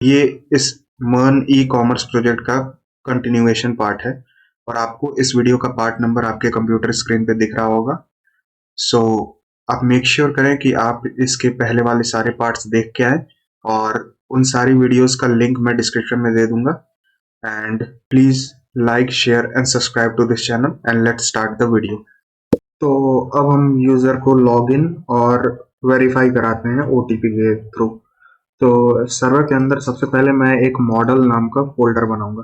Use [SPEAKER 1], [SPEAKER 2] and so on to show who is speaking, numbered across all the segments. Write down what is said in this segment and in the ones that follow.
[SPEAKER 1] ये इस मर्न ई कॉमर्स प्रोजेक्ट का कंटिन्यूएशन पार्ट है और आपको इस वीडियो का पार्ट नंबर आपके कंप्यूटर स्क्रीन पे दिख रहा होगा। सो आप मेक श्योर करें कि आप इसके पहले वाले सारे पार्ट्स देख के आए और उन सारी वीडियोस का लिंक मैं डिस्क्रिप्शन में दे दूंगा। And please like share and subscribe to this channel and let's start the video. तो अब हम यूजर को लॉगिन और वेरीफाई कराते हैं ओटीपी के थ्रू। तो सर्वर के अंदर सबसे पहले मैं एक मॉडल नाम का फोल्डर बनाऊंगा।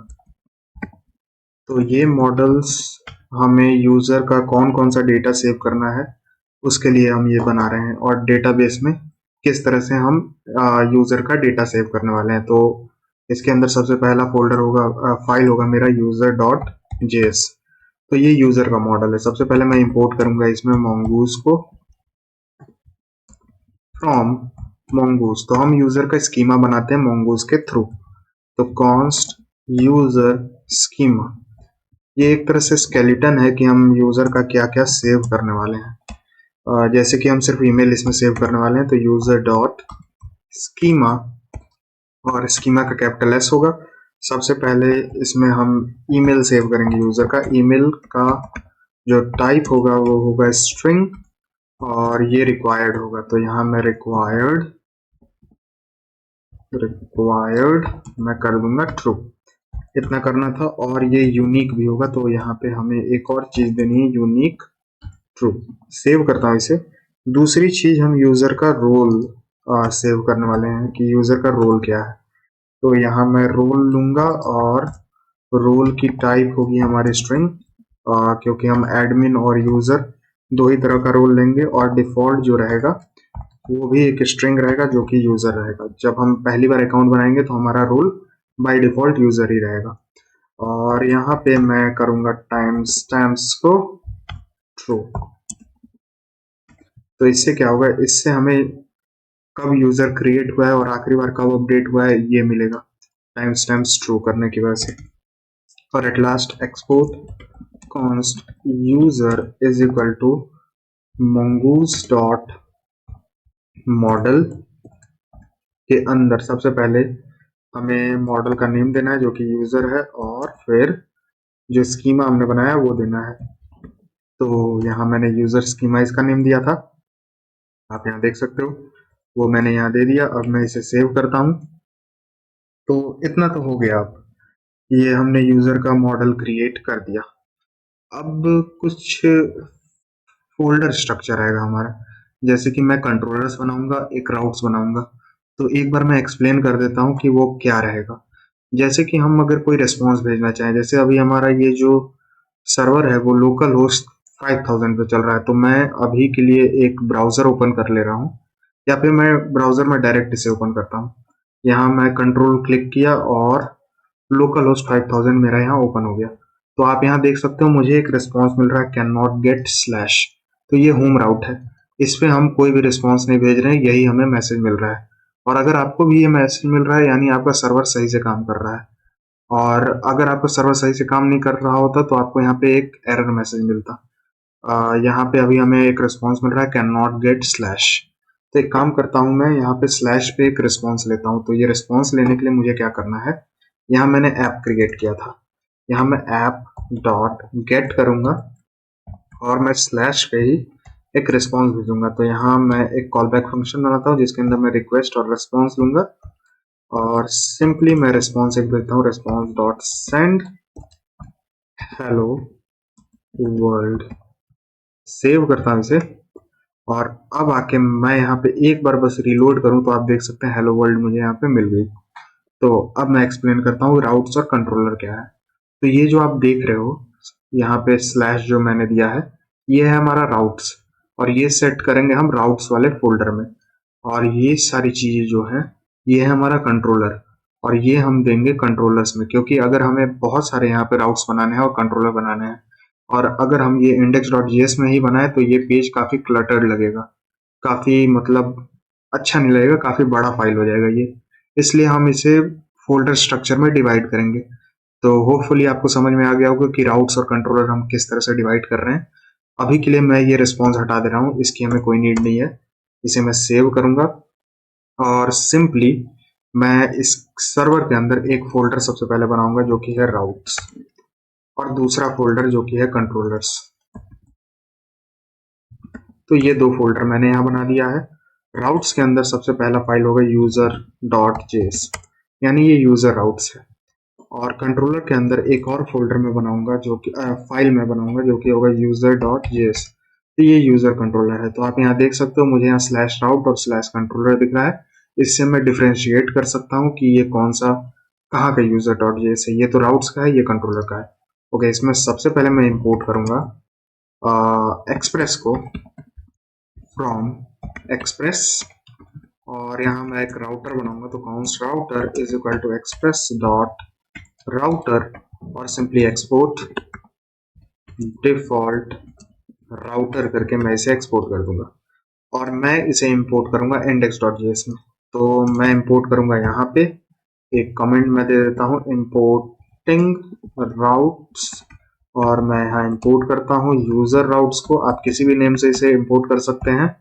[SPEAKER 1] तो ये मॉडल्स हमें यूजर का कौन कौन सा डेटा सेव करना है उसके लिए हम ये बना रहे हैं और डेटाबेस में किस तरह से हम यूजर का डेटा सेव करने वाले हैं। तो इसके अंदर सबसे पहला फोल्डर होगा, फाइल होगा मेरा user.js। तो ये यूजर का मॉडल है। सबसे पहले मैं इंपोर्ट करूंगा इसमें mongoose को फ्रॉम mongoose। तो हम यूजर का स्कीमा बनाते हैं mongoose के थ्रू। तो const user schema ये एक तरह से स्केलेटन है कि हम यूजर का क्या क्या सेव करने वाले हैं। जैसे कि हम सिर्फ ईमेल इसमें सेव करने वाले हैं तो यूजर डॉट स्कीमा और स्कीमा का कैपिटल एस होगा। सबसे पहले इसमें हम ईमेल सेव करेंगे। यूजर का ईमेल का जो टाइप होगा वो होगा स्ट्रिंग और ये रिक्वायर्ड होगा। तो यहाँ मैं रिक्वायर्ड मैं कर दूंगा ट्रू। इतना करना था और ये यूनिक भी होगा तो यहाँ पे हमें एक और चीज देनी है यूनिक ट्रू। सेव करता हूँ इसे। दूसरी चीज हम यूजर का रोल सेव करने वाले हैं कि यूजर का रोल क्या है। तो यहाँ मैं रोल लूंगा और रोल की टाइप होगी हमारी स्ट्रिंग, क्योंकि हम एडमिन और यूजर दो ही तरह का रोल लेंगे और डिफॉल्ट जो रहेगा वो भी एक स्ट्रिंग रहेगा जो कि यूजर रहेगा। जब हम पहली बार अकाउंट बनाएंगे तो हमारा रोल बाय डिफॉल्ट यूजर ही रहेगा। और यहाँ पे मैं करूंगा टाइम स्टैम्प्स को ट्रू। तो इससे क्या होगा, इससे हमें कब यूजर क्रिएट हुआ है और आखिरी बार कब अपडेट हुआ है ये मिलेगा टाइम स्टैम्प्स ट्रू करने की वजह से। और at last export const user is equal to mongoose dot model के अंदर सबसे पहले हमें मॉडल का नेम देना है जो कि यूजर है और फिर जो स्कीमा हमने बनाया वो देना है। तो यहाँ मैंने यूजर स्कीमा इसका नेम दिया था, आप यहाँ देख सकते हो, वो मैंने यहाँ दे दिया। अब मैं इसे सेव करता हूँ। तो इतना तो हो गया। अब ये हमने यूजर का मॉडल क्रिएट कर दिया। अब कुछ फोल्डर स्ट्रक्चर आएगा हमारा। जैसे कि मैं कंट्रोलर्स बनाऊंगा, एक राउट्स बनाऊंगा। तो एक बार मैं एक्सप्लेन कर देता हूँ कि वो क्या रहेगा। जैसे कि हम अगर कोई रिस्पॉन्स भेजना चाहें, जैसे अभी हमारा ये जो सर्वर है वो लोकल होस्ट 5000 पे चल रहा है, तो मैं अभी के लिए एक ब्राउजर ओपन कर ले रहा हूँ या फिर मैं ब्राउजर में डायरेक्ट इसे ओपन करता हूँ। यहाँ मैं कंट्रोल क्लिक किया और लोकल होस्ट 5000 मेरा यहाँ ओपन हो गया। तो आप यहाँ देख सकते हो मुझे एक रिस्पॉन्स मिल रहा है कैन नॉट गेट स्लैश। तो ये होम राउट है, इस पे हम कोई भी रिस्पॉन्स नहीं भेज रहे हैं, यही हमें मैसेज मिल रहा है। और अगर आपको भी ये मैसेज मिल रहा है यानी आपका सर्वर सही से काम कर रहा है। और अगर आपका सर्वर सही से काम नहीं कर रहा होता तो आपको यहाँ पे एक एरर मैसेज मिलता। यहाँ पे अभी हमें एक रिस्पॉन्स मिल रहा है कैन नॉट गेट स्लैश। तो एक काम करता हूँ, मैं यहाँ पे स्लैश पे एक रिस्पॉन्स लेता हूँ। तो ये रिस्पॉन्स लेने के लिए मुझे क्या करना है, यहाँ मैंने ऐप क्रिएट किया था, यहाँ मैं ऐप डॉट गेट करूंगा और मैं स्लैश पे ही एक रिस्पॉन्स भेजूंगा। तो यहाँ मैं एक कॉल बैक फंक्शन बनाता हूँ जिसके अंदर मैं रिक्वेस्ट और रिस्पॉन्स लूंगा और सिंपली मैं रिस्पॉन्स एक भेजता हूँ, response dot send hello world. Save करता हूँ इसे और अब आके मैं यहाँ पे एक बार बस रिलोड करूँ तो आप देख सकते हैं हेलो वर्ल्ड मुझे यहाँ पे मिल गई। तो अब मैं एक्सप्लेन करता हूँ राउट्स और कंट्रोलर क्या है। तो ये जो आप देख रहे हो यहाँ पे स्लैश जो मैंने दिया है ये है हमारा राउट्स और ये सेट करेंगे हम राउट्स वाले फोल्डर में। और ये सारी चीजें जो है ये है हमारा कंट्रोलर और ये हम देंगे कंट्रोलर्स में, क्योंकि अगर हमें बहुत सारे यहाँ पे राउट्स बनाने हैं और कंट्रोलर बनाने हैं और अगर हम ये index.js में ही बनाए तो ये पेज काफी क्लटर्ड लगेगा, काफी मतलब अच्छा नहीं लगेगा, काफी बड़ा फाइल हो जाएगा ये। इसलिए हम इसे फोल्डर स्ट्रक्चर में डिवाइड करेंगे। तो होपफुली आपको समझ में आ गया होगा कि राउट्स और कंट्रोलर हम किस तरह से डिवाइड कर रहे हैं। अभी के लिए मैं ये रिस्पॉन्स हटा दे रहा हूँ, इसकी हमें कोई नीड नहीं है। इसे मैं सेव करूंगा और सिंपली मैं इस सर्वर के अंदर एक फोल्डर सबसे पहले बनाऊंगा जो कि है राउट्स, और दूसरा फोल्डर जो कि है कंट्रोलर्स। तो ये दो फोल्डर मैंने यहाँ बना दिया है। राउट्स के अंदर सबसे पहला फाइल होगा यूजर डॉट जेएस, यानी ये यूजर राउट्स है। और कंट्रोलर के अंदर एक और फोल्डर में बनाऊंगा जो कि फाइल में बनाऊंगा जो कि होगा यूजर डॉट जेएस। तो ये यूजर कंट्रोलर है। तो आप यहाँ देख सकते हो मुझे यहाँ स्लैश राउट और स्लैश कंट्रोलर दिख रहा है। इससे मैं डिफ्रेंशिएट कर सकता हूँ कि ये कौन सा कहाँ का यूजर डॉट जेएस है। ये तो राउट्स का है, ये कंट्रोलर का है। ओके, इसमें सबसे पहले मैं इंपोर्ट करूंगा एक्सप्रेस को फ्रॉम एक्सप्रेस, और यहाँ मैं एक राउटर बनाऊंगा। तो const router is equal to express dot router, और सिंपली एक्सपोर्ट डिफॉल्ट राउटर करके मैं इसे एक्सपोर्ट कर दूंगा। और मैं इसे इंपोर्ट करूंगा index.js में। तो मैं इंपोर्ट करूंगा यहाँ पे एक कमेंट मैं दे देता हूँ इंपोर्टिंग राउट्स, और मैं यहाँ इंपोर्ट करता हूँ यूजर राउट्स को। आप किसी भी नेम से इसे इंपोर्ट कर सकते हैं,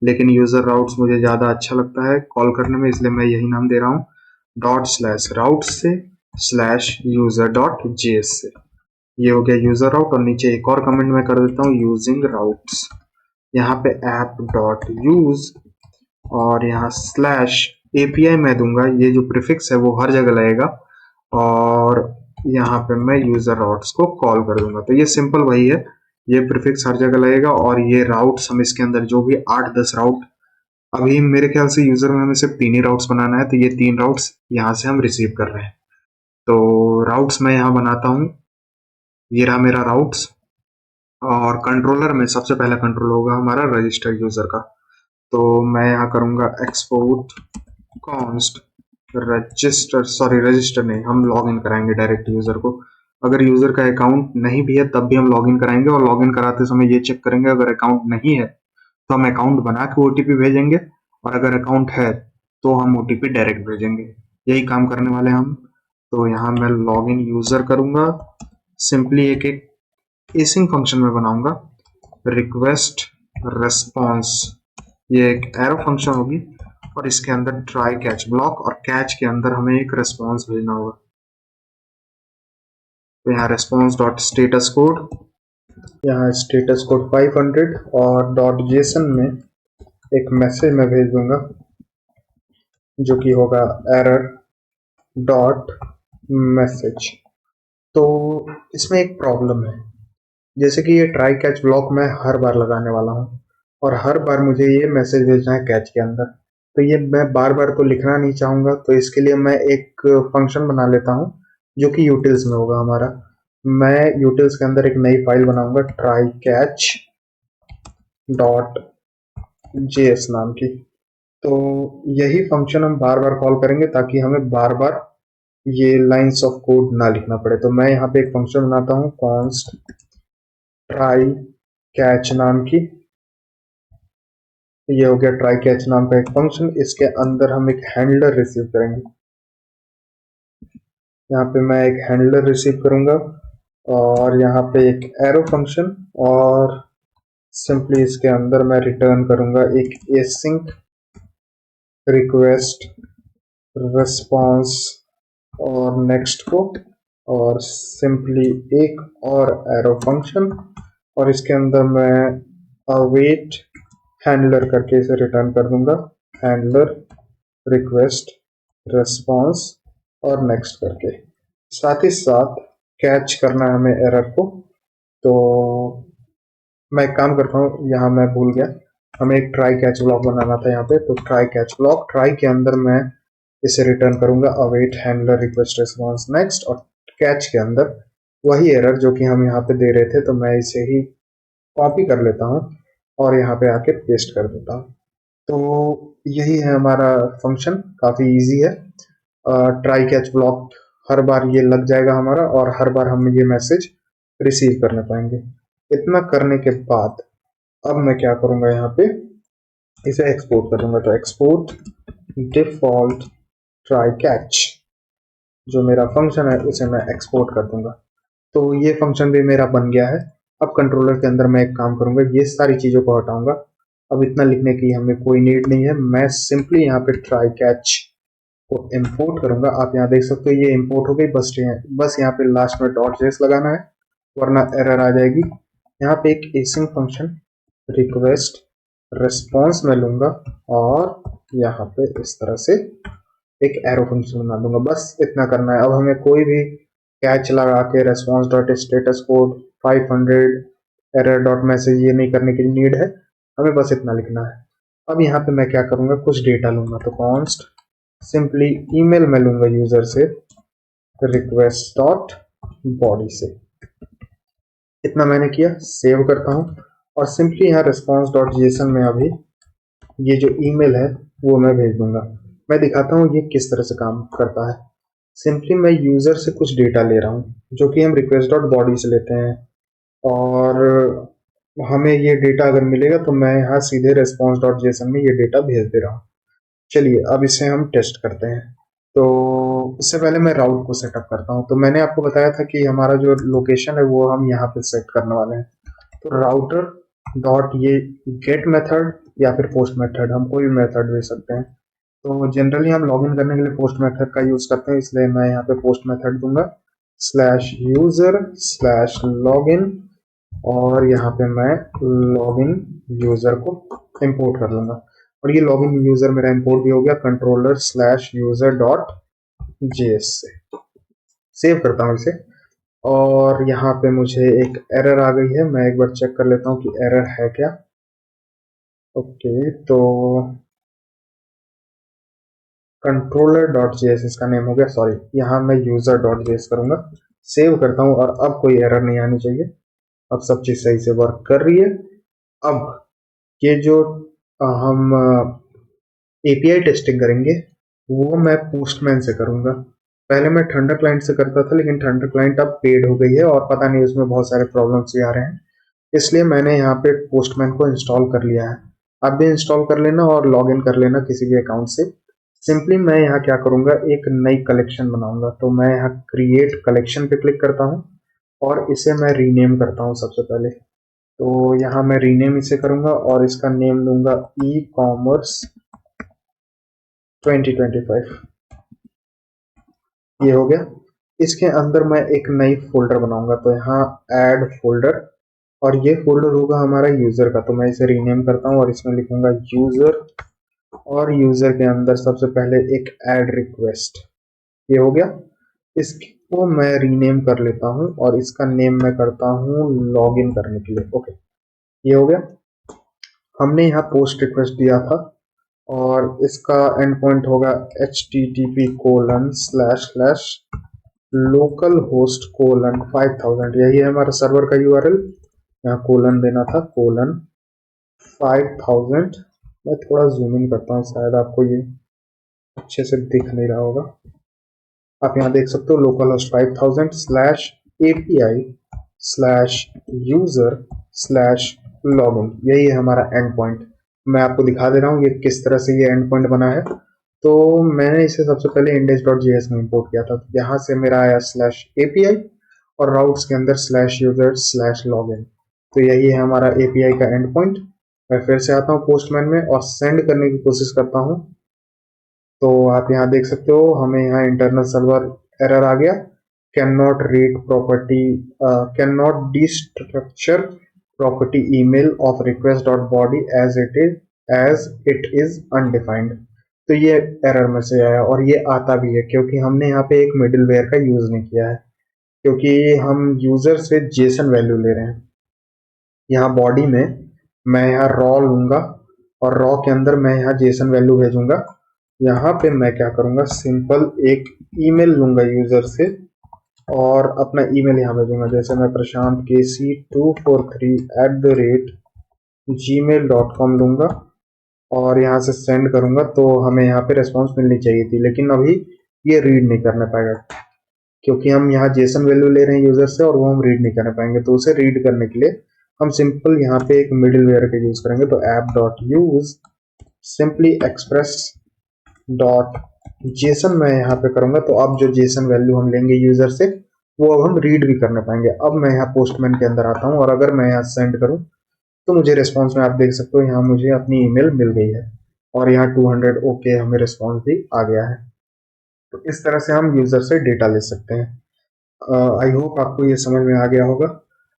[SPEAKER 1] लेकिन यूजर राउट्स मुझे ज्यादा अच्छा लगता है कॉल करने में, इसलिए मैं यही नाम दे रहा हूँ। डॉट स्लैश राउट्स से स्लैश यूजर डॉट जेएस से। ये हो गया यूजर राउट, और नीचे एक और कमेंट मैं कर देता हूँ यूजिंग राउट्स। यहाँ पे ऐप डॉट यूज, और यहाँ स्लैश एपीआई मैं दूंगा। ये जो प्रीफिक्स है वो हर जगह लगेगा, और यहाँ पे मैं यूजर राउट्स को कॉल कर दूंगा। तो ये सिंपल वही है, ये प्रीफिक्स हर जगह लगेगा। और ये राउट्स हम इसके अंदर जो भी 8-10 राउट, अभी मेरे ख्याल से यूजर में हमें सिर्फ 3 ही राउट्स बनाना है, तो ये 3 राउट्स यहाँ से हम रिसीव कर रहे हैं। तो राउट्स मैं यहाँ बनाता हूँ, ये रहा मेरा राउट्स। और कंट्रोलर में सबसे पहला कंट्रोल होगा हमारा रजिस्टर यूजर का। तो मैं यहाँ करूंगा export const register, sorry register नहीं, हम लॉग इन कराएंगे डायरेक्ट यूजर को। अगर यूजर का अकाउंट नहीं भी है तब भी हम लॉग इन कराएंगे, और लॉग इन कराते समय ये चेक करेंगे अगर अकाउंट नहीं है तो हम अकाउंट बना के ओटीपी भेजेंगे, और अगर अकाउंट है तो हम ओटीपी डायरेक्ट भेजेंगे। यही काम करने वाले हैं हम। तो यहाँ मैं लॉग इन यूजर करूंगा, सिंपली एक एक एसिंग फंक्शन में बनाऊंगा। रिक्वेस्ट रेस्पॉन्स, ये एक एरो फंक्शन होगी, और इसके अंदर ट्राई कैच ब्लॉक, और कैच के अंदर हमें एक रेस्पॉन्स भेजना होगा। तो यहाँ रेस्पॉन्स डॉट स्टेटस कोड, यहाँ स्टेटस कोड 500, और डॉट जेसन में एक मैसेज मैं भेज दूंगा जो कि होगा एरर डॉट मैसेज। तो इसमें एक प्रॉब्लम है, जैसे कि ये ट्राई कैच ब्लॉक मैं हर बार लगाने वाला हूँ, और हर बार मुझे ये मैसेज भेजना है कैच के अंदर। तो ये मैं बार बार तो लिखना नहीं चाहूंगा, तो इसके लिए मैं एक फंक्शन बना लेता हूँ जो कि यूटिल्स में होगा हमारा। मैं यूटिल्स के अंदर एक नई फाइल बनाऊंगा ट्राई कैच डॉट जेएस नाम की। तो यही फंक्शन हम बार बार कॉल करेंगे ताकि हमें बार बार ये लाइंस ऑफ कोड ना लिखना पड़े। तो मैं यहाँ पे एक फंक्शन बनाता हूँ कॉन्स्ट ट्राई कैच नाम की। ये हो गया ट्राई कैच नाम का एक फंक्शन। इसके अंदर हम एक हैंडलर रिसीव करेंगे। यहाँ पे मैं एक हैंडलर रिसीव करूंगा, और यहाँ पे एक एरो फंक्शन, और सिंपली इसके अंदर मैं रिटर्न करूंगा एक एसिंक रिक्वेस्ट रिस्पॉन्स और नेक्स्ट को, और सिंपली एक और एरो फंक्शन, और इसके अंदर मैं अवेट हैंडलर करके इसे रिटर्न कर दूंगा। हैंडलर रिक्वेस्ट रिस्पॉन्स और नेक्स्ट करके, साथ ही साथ कैच करना है हमें एरर को। तो मैं एक काम करता हूँ, यहाँ मैं भूल गया, हमें एक ट्राई कैच ब्लॉक बनाना था यहाँ पे। तो ट्राई कैच ब्लॉक, ट्राई के अंदर मैं इसे रिटर्न करूंगा await handler request response next, और कैच के अंदर वही एरर जो कि हम यहाँ पे दे रहे थे। तो मैं इसे ही कॉपी कर लेता हूँ और यहाँ पे आके पेस्ट कर देता हूँ। तो यही है हमारा फंक्शन, काफी इजी है। ट्राई कैच ब्लॉक हर बार ये लग जाएगा हमारा, और हर बार हम ये मैसेज रिसीव करने पाएंगे। इतना करने के बाद अब मैं क्या करूंगा, यहाँ पे इसे एक्सपोर्ट कर दूंगा। तो एक्सपोर्ट डिफॉल्ट ट्राई कैच, जो मेरा फंक्शन है उसे मैं एक्सपोर्ट कर दूंगा। तो ये फंक्शन भी मेरा बन गया है। अब कंट्रोलर के अंदर मैं एक काम करूंगा, ये सारी चीजों को हटाऊंगा। अब इतना लिखने की हमें कोई नीड नहीं है। मैं सिंपली यहाँ पे ट्राई कैच को इंपोर्ट करूंगा। आप यहाँ देख सकते हो ये इंपोर्ट हो गई। बस यहाँ पे लास्ट में डॉट जेएस लगाना है वरना एरर आ जाएगी। यहाँ पे एक एसिंग फंक्शन रिक्वेस्ट रिस्पॉन्स में लूंगा और यहाँ पे इस तरह से एक एरो फंक्शन बना दूंगा। बस इतना करना है। अब हमें कोई भी कैच लगा के response dot status code 500 error dot message ये नहीं करने की नीड है, हमें बस इतना लिखना है। अब यहाँ पे मैं क्या करूंगा, कुछ डेटा लूंगा। तो कॉन्स्ट सिंपली ईमेल में लूंगा यूजर से रिक्वेस्ट डॉट बॉडी से। इतना मैंने किया, सेव करता हूँ और सिंपली यहाँ रिस्पॉन्स डॉट जेसन में अभी ये जो ईमेल है वो मैं भेज दूंगा। मैं दिखाता हूँ ये किस तरह से काम करता है। सिंपली मैं यूजर से कुछ डेटा ले रहा हूँ जो कि हम रिक्वेस्ट डॉट बॉडी से लेते हैं और हमें ये डेटा अगर मिलेगा तो मैं यहाँ सीधे रिस्पॉन्स डॉट जेसन में ये डेटा भेज दे रहा हूँ। चलिए अब इसे हम टेस्ट करते हैं। तो उससे पहले मैं राउट को सेटअप करता हूँ। तो मैंने आपको बताया था कि हमारा जो लोकेशन है वो हम यहाँ पे सेट करने वाले हैं। तो राउटर डॉट ये गेट मेथड या फिर पोस्ट मेथड, हम कोई भी मेथड दे सकते हैं। तो जनरली हम लॉगिन करने के लिए पोस्ट मेथड का यूज करते हैं, इसलिए मैं यहाँ पे पोस्ट मेथड दूंगा स्लैश यूजर स्लैश लॉगिन और यहाँ पे मैं लॉगिन यूजर को इंपोर्ट कर लूंगा और ये लॉगिन यूजर मेरा इंपोर्ट भी हो गया controller slash user dot JS से। सेव करता हूँ इसे और यहाँ पे मुझे एक एरर आ गई है। मैं एक बार चेक कर लेता हूँ कि एरर है क्या। ओके, तो कंट्रोलर डॉट जेएस इसका नेम हो गया। सॉरी, यहाँ मैं यूजर डॉट जेएस करूंगा। सेव करता हूँ और अब कोई एरर नहीं आनी चाहिए। अब सब चीज सही से वर्क कर रही है। अब ये जो हम एपीआई टेस्टिंग करेंगे वो मैं पोस्टमैन से करूंगा। पहले मैं थंडर क्लाइंट से करता था लेकिन थंडर क्लाइंट अब पेड हो गई है और पता नहीं उसमें बहुत सारे प्रॉब्लम्स भी आ रहे हैं, इसलिए मैंने यहाँ पे पोस्टमैन को इंस्टॉल कर लिया है। आप भी इंस्टॉल कर लेना और लॉग इन कर लेना किसी भी अकाउंट से। सिंपली मैं यहाँ क्या करूंगा, एक नई कलेक्शन बनाऊंगा। तो मैं यहाँ क्रिएट कलेक्शन पे क्लिक करता हूँ और इसे मैं रीनेम करता हूँ सबसे पहले। तो यहाँ मैं रीनेम इसे करूंगा और इसका नेम दूंगा ई कॉमर्स 2025। ये हो गया। इसके अंदर मैं एक नई फोल्डर बनाऊंगा। तो यहाँ ऐड फोल्डर और ये फोल्डर होगा हमारा यूजर का। तो मैं इसे रीनेम करता हूँ और इसमें लिखूंगा यूजर और यूजर के अंदर सबसे पहले एक ऐड रिक्वेस्ट। ये हो गया। इसको मैं रीनेम कर लेता हूँ और इसका नेम मैं करता हूँ लॉगिन करने के लिए। ओके, ये हो गया। हमने यहाँ पोस्ट रिक्वेस्ट दिया था और इसका एंड पॉइंट होगा http:// लोकल होस्ट कोलन 5000। यही है हमारा सर्वर का यूआरएल। यहाँ कोलन देना था, कोलन 5000। मैं थोड़ा जूम इन करता हूँ, शायद आपको ये अच्छे से दिख नहीं रहा होगा। आप यहाँ देख सकते हो local host 5000 slash API slash user slash login. यही है हमारा एंड पॉइंट। मैं आपको दिखा दे रहा हूँ ये किस तरह से ये एंड पॉइंट बना है। तो मैंने इसे सबसे पहले index.js में इंपोर्ट किया था। यहाँ से मेरा आया स्लैश API और राउट्स के अंदर स्लैश यूजर स्लैश लॉगिन। तो यही है हमारा API का एंड पॉइंट। मैं फिर से आता हूँ पोस्टमैन में और सेंड करने की कोशिश करता हूँ। तो आप यहाँ देख सकते हो हमें यहाँ इंटरनल सर्वर एरर आ गया, can not read property, can not destructure property email of request dot body as it is undefined. तो ये एरर में से आया और ये आता भी है क्योंकि हमने यहाँ पे एक मिडिलवेयर का यूज नहीं किया है, क्योंकि हम यूजर से जेसन वैल्यू ले रहे हैं। यहाँ बॉडी में मैं यहाँ रॉ लूंगा और रॉ के अंदर मैं यहाँ जेसन वैल्यू भेजूंगा। यहाँ पे मैं क्या करूंगा, सिंपल एक ईमेल लूंगा यूजर से और अपना ईमेल यहाँ भेजूंगा। जैसे मैं प्रशांत KC243@gmail.com लूंगा और यहाँ से सेंड करूंगा। तो हमें यहाँ पे रेस्पॉन्स मिलनी चाहिए थी, लेकिन अभी ये रीड नहीं करने पाएगा क्योंकि हम यहाँ जेसन वैल्यू ले रहे हैं यूजर से और वो हम रीड नहीं करने पाएंगे। तो उसे रीड करने के लिए हम सिंपल यहाँ पे एक मिडिल वेयर का यूज करेंगे। तो app.use simply express dot JSON मैं यहाँ पे करूंगा। तो अब जो जेसन वैल्यू हम लेंगे यूजर से वो अब हम रीड भी करने पाएंगे। अब मैं यहाँ पोस्टमैन के अंदर आता हूँ और अगर मैं यहाँ सेंड करूँ तो मुझे रिस्पॉन्स में आप देख सकते हो यहाँ मुझे अपनी ईमेल मिल गई है और यहाँ 200 ओके हमें रिस्पॉन्स भी आ गया है। तो इस तरह से हम यूजर से डेटा ले सकते हैं। आई होप आपको ये समझ में आ गया होगा।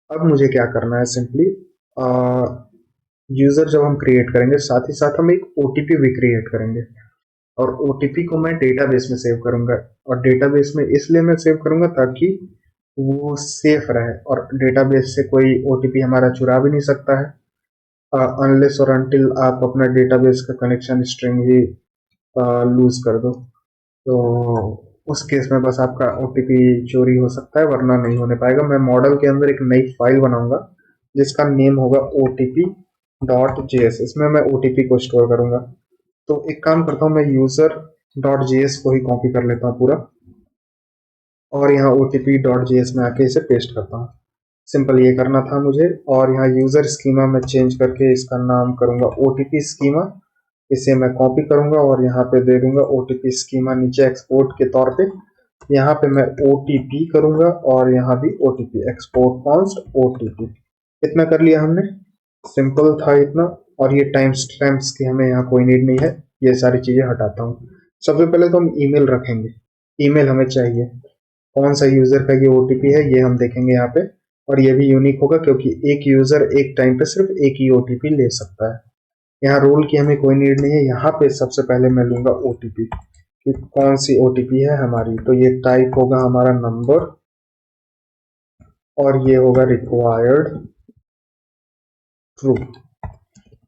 [SPEAKER 1] अब मुझे क्या करना है, सिंपली यूजर जब हम क्रिएट करेंगे साथ ही साथ हम एक ओटीपी भी क्रिएट करेंगे, और ओटीपी को मैं डेटाबेस में सेव करूंगा। और डेटाबेस में इसलिए मैं सेव करूंगा ताकि वो सेफ रहे, और डेटाबेस से कोई ओटीपी हमारा चुरा भी नहीं सकता है, अनलेस और अनटिल आप अपना डेटाबेस का कनेक्शन स्ट्रिंग ही लूज कर दो। तो उस केस में बस आपका ओटीपी चोरी हो सकता है, वरना नहीं होने पाएगा। मैं मॉडल के अंदर एक नई फाइल बनाऊंगा जिसका नेम होगा otp.js। इसमें मैं ओटीपी को स्टोर करूंगा। तो एक काम करता हूँ, मैं user.js को ही कॉपी कर लेता हूँ पूरा, और यहाँ otp.js में आके इसे पेस्ट करता हूँ। सिंपल ये करना था मुझे। और यहाँ यूजर स्कीमा में चेंज करके इसका नाम करूंगा ओटीपी स्कीमा। इसे मैं कॉपी करूंगा और यहाँ पे दे दूंगा ओटीपी स्कीमा नीचे एक्सपोर्ट के तौर पे। यहाँ पे मैं ओटीपी करूंगा और यहाँ भी ओटीपी, एक्सपोर्ट कॉन्स्ट ओटीपी। इतना कर लिया हमने, सिंपल था इतना। और ये टाइम स्टैम्प्स की हमें यहाँ कोई नीड नहीं है, ये सारी चीजें हटाता हूँ। सबसे पहले तो हम ईमेल रखेंगे, ईमेल हमें चाहिए। कौन सा यूजर का ये ओटीपी है ये हम देखेंगे यहाँ पे, और ये भी यूनिक होगा क्योंकि एक यूजर एक टाइम पे सिर्फ एक ही ओटीपी ले सकता है। यहाँ रोल की हमें कोई नीड नहीं है। यहाँ पे सबसे पहले मैं लूंगा ओटीपी कि कौन सी ओटीपी है हमारी। तो ये टाइप होगा हमारा नंबर, और ये होगा रिक्वायर्ड ट्रू।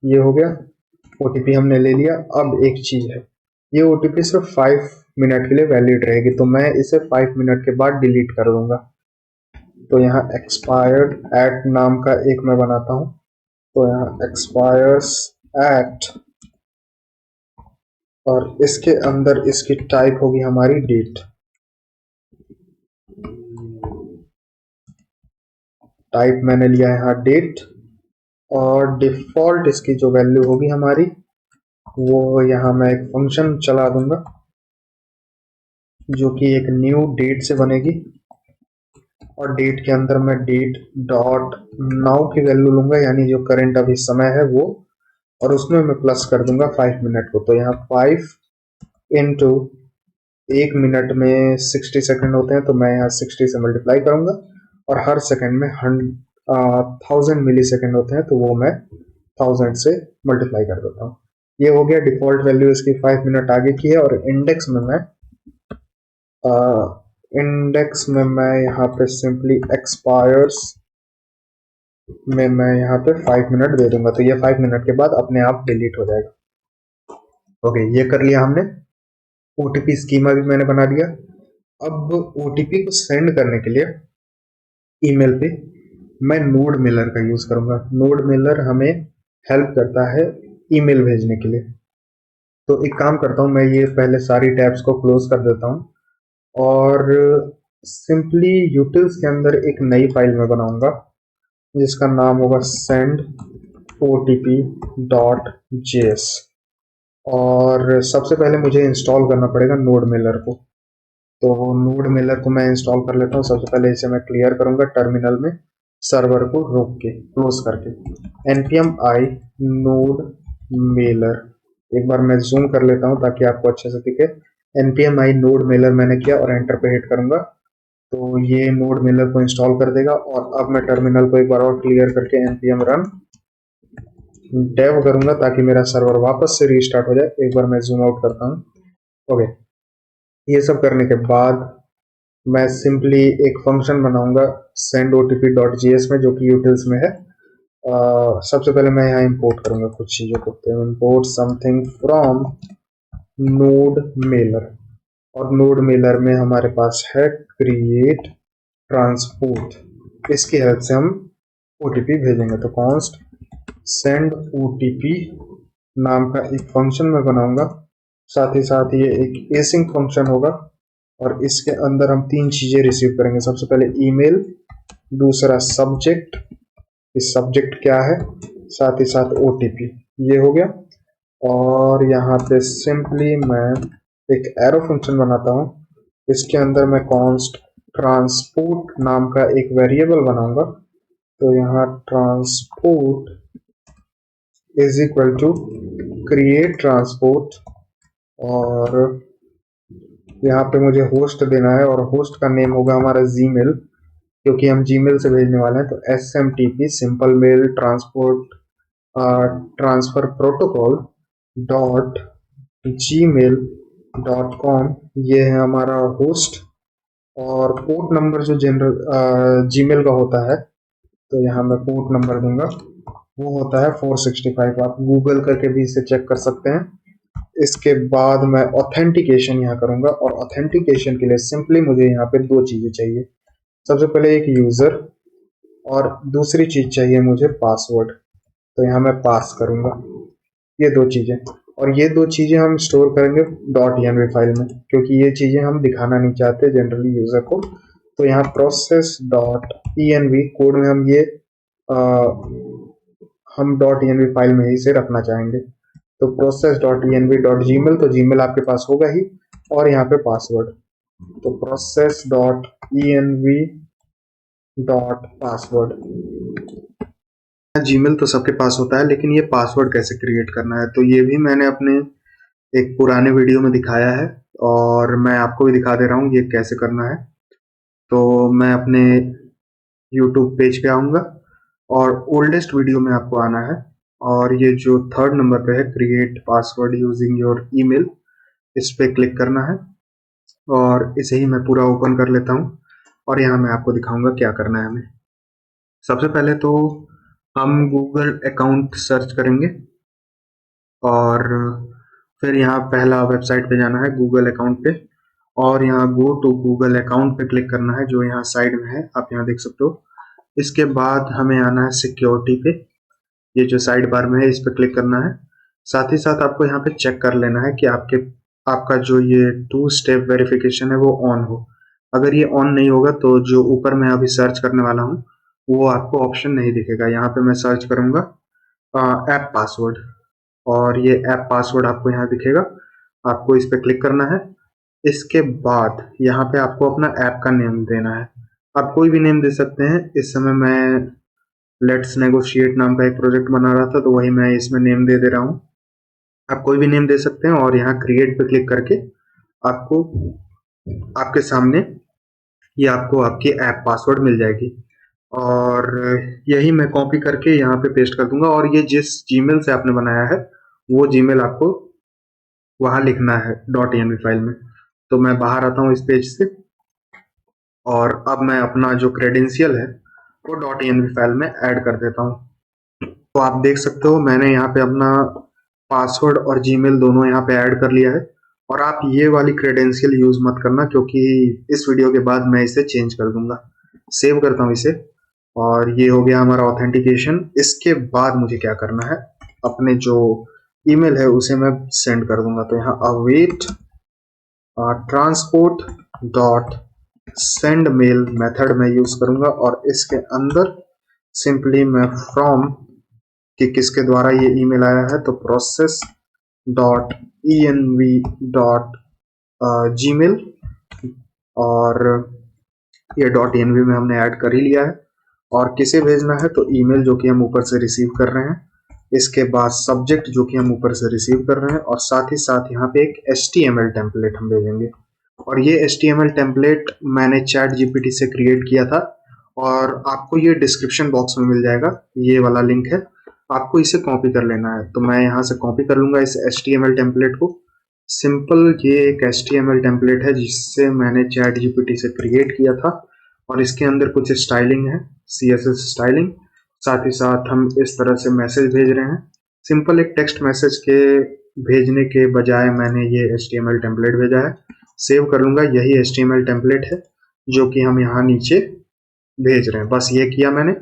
[SPEAKER 1] ये हो गया, ओटीपी हमने ले लिया। अब एक चीज है, ये ओटीपी सिर्फ 5 मिनट के लिए वैलिड रहेगी, तो मैं इसे 5 मिनट के बाद डिलीट कर दूंगा। तो यहाँ एक्सपायर्ड एट नाम का एक मैं बनाता हूँ। तो यहाँ एक्सपायर्स एट, और इसके अंदर इसकी टाइप होगी हमारी डेट। टाइप मैंने लिया है यहाँ डेट, और डिफॉल्ट इसकी जो वैल्यू होगी हमारी, वो यहाँ मैं एक फंक्शन चला दूंगा जो कि एक न्यू डेट से बनेगी। और डेट के अंदर मैं डेट डॉट नाउ की वैल्यू लूंगा, यानी जो करंट अभी समय है वो, और उसमें मैं प्लस कर दूंगा 5 मिनट को। तो यहाँ 5 इंटू 1 मिनट में 60 सेकंड होते हैं, तो मैं यहाँ 60 से मल्टीप्लाई करूंगा। और हर सेकंड में 1000 मिली सेकंड होते हैं, तो वो मैं 1000 से मल्टीप्लाई कर देता हूँ। ये हो गया, डिफॉल्ट वैल्यू इसकी 5 मिनट आगे की है। और इंडेक्स में मैं यहाँ पे सिंपली एक्सपायर्स में मैं यहाँ पे 5 मिनट दे दूंगा। तो ये 5 मिनट के बाद अपने आप डिलीट हो जाएगा। ओके, ये कर लिया हमने। ओटीपी स्कीमा भी मैंने बना दिया। अब ओटीपी को सेंड करने के लिए ईमेल पे मैं नोड मेलर का यूज करूंगा। नोड मेलर हमें हेल्प करता है ईमेल भेजने के लिए। तो एक काम करता हूँ, मैं ये पहले सारी टैब्स को क्लोज कर देता हूँ, और सिंपली यूटिल्स के अंदर एक नई फाइल में बनाऊंगा जिसका नाम होगा sendotp.js। और सबसे पहले मुझे इंस्टॉल करना पड़ेगा नोड मेलर को। तो नोड मेलर को मैं इंस्टॉल कर लेता हूँ। सबसे पहले इसे मैं क्लियर करूंगा टर्मिनल में, सर्वर को रोक के क्लोज करके। npm i node मेलर, एक बार मैं जूम कर लेता हूँ ताकि आपको अच्छे से दिखे। npm i node मेलर मैंने किया और एंटर पे हिट करूंगा, तो ये नोड मेलर को इंस्टॉल कर देगा। और अब मैं टर्मिनल को एक बार और क्लियर करके npm run डेव करूंगा ताकि मेरा सर्वर वापस से रीस्टार्ट हो जाए। एक बार मैं जूम आउट करता हूँ। ओके, ये सब करने के बाद मैं सिंपली एक फंक्शन बनाऊंगा sendotp.js में, जो कि यूटिल्स में है। सबसे पहले मैं यहाँ इंपोर्ट करूंगा कुछ चीजों को। तो import something from node Mailer, और नोड मेलर में हमारे पास है क्रिएट ट्रांसपोर्ट। इसकी हेल्प से हम ओटीपी भेजेंगे। तो कॉन्स्ट सेंड ओटीपी नाम का एक फंक्शन मैं बनाऊंगा। साथ ही साथ ये एक एसिंक फंक्शन होगा, और इसके अंदर हम 3 चीजें रिसीव करेंगे। सबसे पहले ईमेल, दूसरा सब्जेक्ट, इस सब्जेक्ट क्या है, साथ ही साथ ओटीपी। ये हो गया। और यहाँ पे सिंपली मैं एक एरो फंक्शन बनाता हूँ। इसके अंदर मैं कॉन्स्ट ट्रांसपोर्ट नाम का एक वेरिएबल बनाऊंगा। तो यहाँ transport is equal to create transport, और यहाँ पे मुझे होस्ट देना है और होस्ट का नेम होगा हमारा जीमेल, क्योंकि हम जीमेल से भेजने वाले हैं। तो SMTP simple mail transport transfer protocol dot gmail.com, ये है हमारा होस्ट। और पोर्ट नंबर जो जनरल जीमेल का होता है, तो यहाँ मैं पोर्ट नंबर दूंगा, वो होता है 465। आप गूगल करके भी इसे चेक कर सकते हैं। इसके बाद मैं ऑथेंटिकेशन यहाँ करूंगा, और ऑथेंटिकेशन के लिए सिंपली मुझे यहाँ पे दो चीजें चाहिए। सबसे पहले एक यूजर, और दूसरी चीज चाहिए मुझे पासवर्ड। तो यहाँ मैं पास करूंगा ये दो चीजें, और ये दो चीजें हम स्टोर करेंगे .env फाइल में, क्योंकि ये चीजें हम दिखाना नहीं चाहते जनरली यूजर को। तो यहाँ process.env कोड में हम ये हम .env फाइल में ही से रखना चाहेंगे। तो process.env.gmail, तो जीमेल आपके पास होगा ही, और यहाँ पे पासवर्ड। तो process.env.password। जीमेल तो सबके पास होता है, लेकिन ये पासवर्ड कैसे क्रिएट करना है, तो ये भी मैंने अपने एक पुराने वीडियो में दिखाया है, और मैं आपको भी दिखा दे रहा हूँ ये कैसे करना है। तो मैं अपने YouTube पेज पे आऊँगा, और ओल्डेस्ट वीडियो में आपको आना है, और ये जो थर्ड नंबर पे है create password using your email, इस पे क्लिक करना है। और इसे ही मैं पूरा ओपन कर लेता हूँ, और यहाँ मैं आपको दिखाऊंगा क्या करना है हमें। सबसे पहले तो हम गूगल अकाउंट सर्च करेंगे, और फिर यहाँ पहला वेबसाइट पे जाना है गूगल अकाउंट पे, और यहाँ गो टू गूगल अकाउंट पे क्लिक करना है, जो यहाँ साइड में है, आप यहाँ देख सकते हो। इसके बाद हमें आना है सिक्योरिटी पे, ये जो साइड बार में है इस पे क्लिक करना है। साथ ही साथ आपको यहाँ पे चेक कर लेना है कि आपका जो ये 2 स्टेप वेरिफिकेशन है वो ऑन हो। अगर ये ऑन नहीं होगा तो जो ऊपर मैं अभी सर्च करने वाला हूँ वो आपको ऑप्शन नहीं दिखेगा। यहाँ पे मैं सर्च करूंगा ऐप पासवर्ड, और ये ऐप पासवर्ड आपको यहाँ दिखेगा। आपको इस पे क्लिक करना है। इसके बाद यहाँ पे आपको अपना ऐप का नेम देना है। आप कोई भी नेम दे सकते हैं। इस समय मैं लेट्स नेगोशिएट नाम का एक प्रोजेक्ट बना रहा था, तो वही मैं इसमें नेम दे रहा हूँ। आप कोई भी नेम दे सकते हैं, और यहाँ क्रिएट पे क्लिक करके आपको आपके सामने ये आपको आपकी ऐप पासवर्ड मिल जाएगी, और यही मैं कॉपी करके यहाँ पे पेस्ट कर दूंगा। और ये जिस जीमेल से आपने बनाया है वो जीमेल आपको वहां लिखना है .env फाइल में। तो मैं बाहर आता हूँ इस पेज से, और अब मैं अपना जो क्रेडेंशियल है वो .env फाइल में ऐड कर देता हूँ। तो आप देख सकते हो मैंने यहाँ पे अपना पासवर्ड और जीमेल दोनों यहाँ पे ऐड कर लिया है। और आप ये वाली क्रेडेंशियल यूज मत करना, क्योंकि इस वीडियो के बाद मैं इसे चेंज कर दूंगा। सेव करता हूँ इसे, और ये हो गया हमारा ऑथेंटिकेशन। इसके बाद मुझे क्या करना है, अपने जो ईमेल है उसे मैं सेंड कर दूंगा। तो यहाँ await transport dot send mail method में यूज करूंगा, और इसके अंदर सिंपली मैं फ्रॉम कि किसके द्वारा ये ईमेल आया है, तो process.env.gmail, और ये .env में हमने ऐड कर ही लिया है। और किसे भेजना है, तो ईमेल जो कि हम ऊपर से रिसीव कर रहे हैं। इसके बाद सब्जेक्ट जो कि हम ऊपर से रिसीव कर रहे हैं, और साथ ही साथ यहाँ पे एक HTML टेम्पलेट हम भेजेंगे। और ये HTML टेम्पलेट मैंने चैट जीपीटी से क्रिएट किया था, और आपको ये डिस्क्रिप्शन बॉक्स में मिल जाएगा, ये वाला लिंक है। आपको इसे कॉपी कर लेना है। तो मैं यहाँ से कॉपी कर लूंगा इस HTML टेम्पलेट को। सिंपल ये एक HTML टेम्पलेट है जिससे मैंने चैट जीपीटी से क्रिएट किया था, और इसके अंदर कुछ स्टाइलिंग है, CSS स्टाइलिंग। साथ ही साथ हम इस तरह से मैसेज भेज रहे हैं। सिंपल एक टेक्स्ट मैसेज के भेजने के बजाय मैंने ये HTML टेम्पलेट भेजा है। सेव कर लूंगा, यही HTML टेम्पलेट है जो कि हम यहाँ नीचे भेज रहे हैं। बस ये किया मैंने,